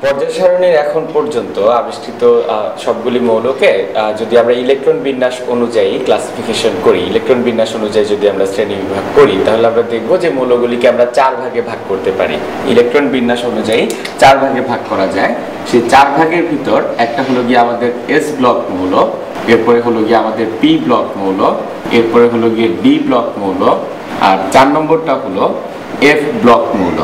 পর্যায় সারণীর এখন পর্যন্ত আবিষ্কৃত সবগুলি মৌলকে যদি আমরা ইলেকট্রন বিন্যাস অনুযায়ী ক্লাসিফিকেশন করি, ইলেকট্রন বিন্যাস অনুযায়ী যদি আমরা শ্রেণী বিভাগ করি, তাহলে আমরা দেখব যে মৌলগুলিকে আমরা 4 ভাগে ভাগ করতে পারি। ইলেকট্রন বিন্যাস অনুযায়ী 4 ভাগে ভাগ করা যায়। সেই 4 ভাগের ভিতর একটা হলো গিয়ে আমাদের এস ব্লক মৌল, এরপরে হলো গিয়ে আমাদের পি ব্লক মৌল, এরপরে হলো গিয়ে ডি ব্লক মৌল, আর 4 নম্বরটা হলো এফ ব্লক মৌল।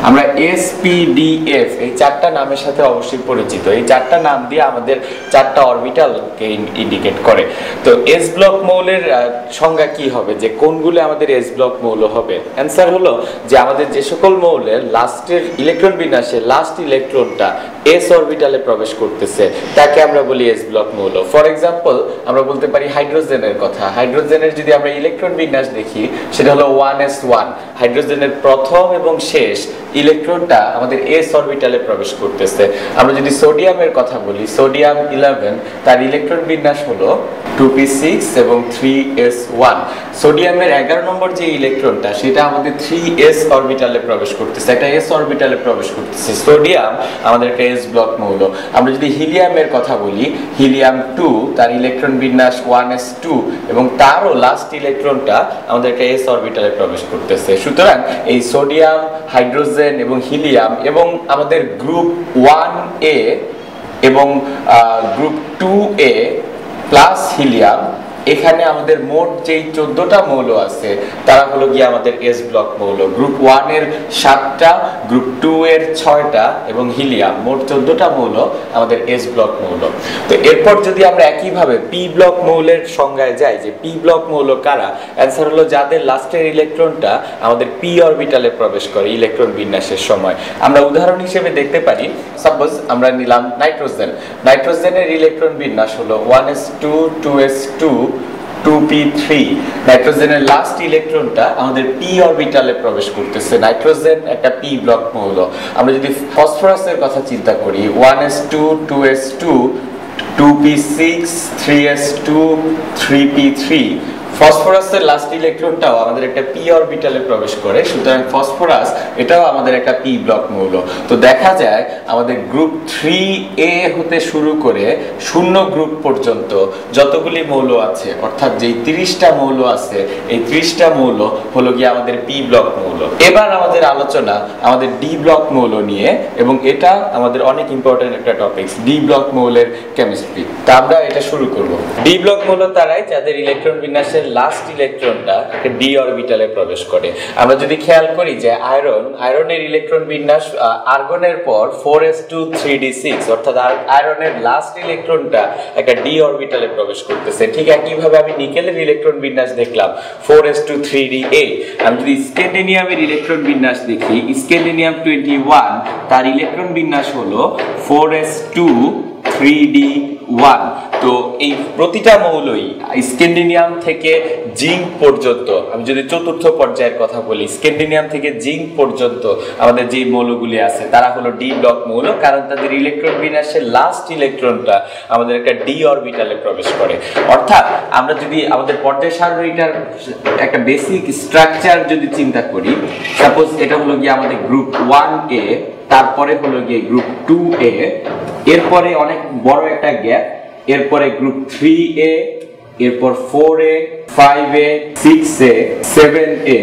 আমরা এস পি ডি এফ এই 4টা নামের সাথে অবশ্যই পরিচিত। এই 4টা নাম দিয়ে আমাদের 4টা অরবিটালকে ইন্ডিকেট করে। তো এস ব্লক মৌলের সংজ্ঞা কি হবে, যে কোনগুলো আমাদের এস ব্লক মৌল হবে? অ্যান্সার হলো যে আমাদের যে সকল মৌলের লাস্টের ইলেকট্রন বিন্যাসে লাস্ট ইলেকট্রনটা এস অরবিটালে প্রবেশ করতেছে তাকে আমরা বলি এস ব্লক মৌল। ফর এক্সাম্পল আমরা বলতে পারি হাইড্রোজেনের কথা। হাইড্রোজেনের যদি আমরা ইলেকট্রন বিন্যাস দেখি, সেটা হলো 1s1। হাইড্রোজেনের প্রথম এবং শেষ ইলেকট্রনটা আমাদের এস অরবিটালে প্রবেশ করতেছে। আমরা যদি সোডিয়ামের কথা বলি, সোডিয়াম 11, তার ইলেকট্রন বিন্যাস হলো 2p6 এবং 3s1। সোডিয়ামের 11 নম্বর যে ইলেকট্রনটা সেটা আমাদের 3s অরবিটালে প্রবেশ করতেছে, একটা এস অরবিটালে প্রবেশ করতেছে। সোডিয়াম আমাদের একটা এস ব্লক মৌল। আমরা যদি হিলিয়ামের কথা বলি, হিলিয়াম 2, তার ইলেকট্রন বিন্যাস 1s2 এবং তারও লাস্ট ইলেকট্রনটা আমাদের একটা এস অরবিটালে প্রবেশ করতেছে। সুতরাং এই সোডিয়াম, হাইড্রোজেন এবং হিলিয়াম এবং আমাদের গ্রুপ 1a এবং গ্রুপ 2a প্লাস হিলিয়াম, এখানে আমাদের মোট যেই 14টা মৌল আছে তারা হলো গিয়ে আমাদের এস ব্লক মৌল। গ্রুপ 1 এর 7টা, গ্রুপ 2 এর 6টা এবং হিলিয়াম, মোট 14টা মৌল আমাদের এস ব্লক মৌল। তো এরপর যদি আমরা একইভাবে পি ব্লক মৌলের সংজ্ঞায় যাই, যে পি ব্লক মৌল কারা? অ্যান্সার হলো যাদের লাস্টের ইলেকট্রনটা আমাদের পি অরবিটালে প্রবেশ করে ইলেকট্রন বিন্যাসের সময়। আমরা উদাহরণ হিসেবে দেখতে পারি, সাপোজ আমরা নিলাম নাইট্রোজেন। নাইট্রোজেনের ইলেকট্রন বিন্যাস হলো 1s2, 2s2, 2p3। নাইট্রোজেনের লাস্ট ইলেকট্রনটা আমাদের পি অরবিটালে প্রবেশ করতেছে। নাইট্রোজেন একটা পি ব্লক মৌল। আমরা যদি ফসফরাসের কথা চিন্তা করি, 1s2, 2s2, 2p6, 3s2, 3p3। ফসফরাসের last ইলেকট্রনটাও আমাদের একটা পি অরবিটালে প্রবেশ করে। সুতরাং ফসফরাস এটাও আমাদের একটা পি ব্লক মৌল। তো দেখা যায় আমাদের গ্রুপ 3a হতে শুরু করে 0 গ্রুপ পর্যন্ত যতগুলি মৌল আছে, অর্থাৎ যেই 30টা মৌল আছে, এই 30টা মৌল হলো গিয়ে আমাদের পি ব্লক মৌল। এবার আমাদের আলোচনা আমাদের ডি ব্লক মৌল নিয়ে, এবং এটা আমাদের অনেক ইম্পর্টেন্ট একটা টপিক, ডি ব্লক মৌলের কেমিস্ট্রি। তা আমরা এটা শুরু করব। ডি ব্লক মৌল তারাই যাদের ইলেকট্রন বিন্যাসের লাস্ট ইলেকট্রনটা একটা ডি অরবিটালে প্রবেশ করে। আমরা যদি খেয়াল করি যে আয়রনের ইলেকট্রন বিন্যাস আর্গনের পর 4s2 3d6, অর্থাৎ আয়রনের লাস্ট ইলেকট্রনটা একটা ডি অরবিটালে প্রবেশ করতেছে। ঠিক একইভাবে আমি নিকেলের ইলেকট্রন বিন্যাস দেখলাম 4s2 3d8। আমি যদি স্ক্যান্ডিনিয়ামের ইলেকট্রন বিন্যাস দেখি, স্ক্যান্ডিনিয়াম 21, তার ইলেকট্রন বিন্যাস হলো 4s2 3d1। তো এই প্রতিটা মৌলই স্ক্যান্ডিনিয়াম থেকে জিঙ্ক পর্যন্ত, আমি যদি চতুর্থ পর্যায়ের কথা বলি, স্ক্যান্ডিনিয়াম থেকে জিঙ্ক পর্যন্ত আমাদের যে মৌলগুলি আছে তারা হলো ডি ব্লক মৌল, কারণ তাদের ইলেকট্রন বিন্যাসের লাস্ট ইলেকট্রনটা আমাদের একটা ডি অরবিটালে প্রবেশ করে। অর্থাৎ আমরা যদি আমাদের পর্যায় সারণীটার একটা বেসিক স্ট্রাকচার যদি চিন্তা করি, সাপোজ এটা হলো গিয়ে আমাদের গ্রুপ 1a, তারপরে হলো গিয়ে গ্রুপ 2a, এরপরে অনেক বড় একটা গ্যাপ, এরপরে গ্রুপ 3a, এরপর 4a, 5a, 6a, 7a,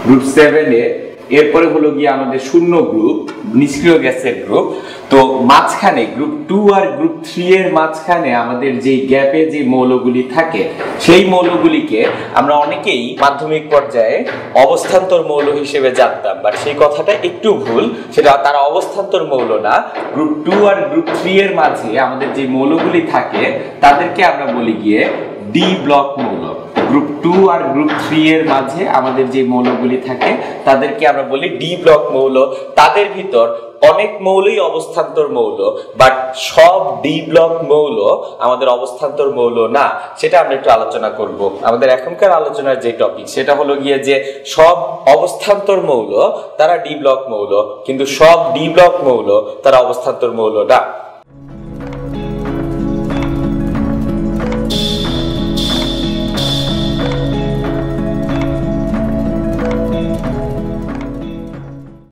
group 7a, এরপরে হলো গিয়ে আমাদের 0 গ্রুপ, নিষ্ক্রিয় গ্যাসের গ্রুপ। তো মাঝখানে গ্রুপ 2 আর গ্রুপ 3 এর মাঝখানে আমাদের যে গ্যাপে যে মৌলগুলি থাকে, সেই মৌলগুলিকে আমরা অনেকেই মাধ্যমিক পর্যায়ে অবস্থান্তর মৌল হিসেবে জানতাম, বাট সেই কথাটা একটু ভুল। সেটা তারা অবস্থান্তর মৌল না। গ্রুপ 2 আর গ্রুপ 3 এর মাঝে আমাদের যে মৌলগুলি থাকে তাদেরকে আমরা বলি গিয়ে ডি ব্লক মৌল। গ্রুপ 2 আর গ্রুপ 3 এর মাঝে আমাদের যে মৌলগুলি থাকে তাদেরকে আমরা বলি ডি ব্লক মৌল। তাদের ভিতর অনেক মৌলই অবস্থান্তর মৌল, বাট সব ডি ব্লক মৌল আমাদের অবস্থান্তর মৌল না। সেটা আমরা একটু আলোচনা করব। আমাদের এখনকার আলোচনার যে টপিক সেটা হলো গিয়ে যে সব অবস্থান্তর মৌল তারা ডি ব্লক মৌল, কিন্তু সব ডি ব্লক মৌল তারা অবস্থান্তর মৌল না।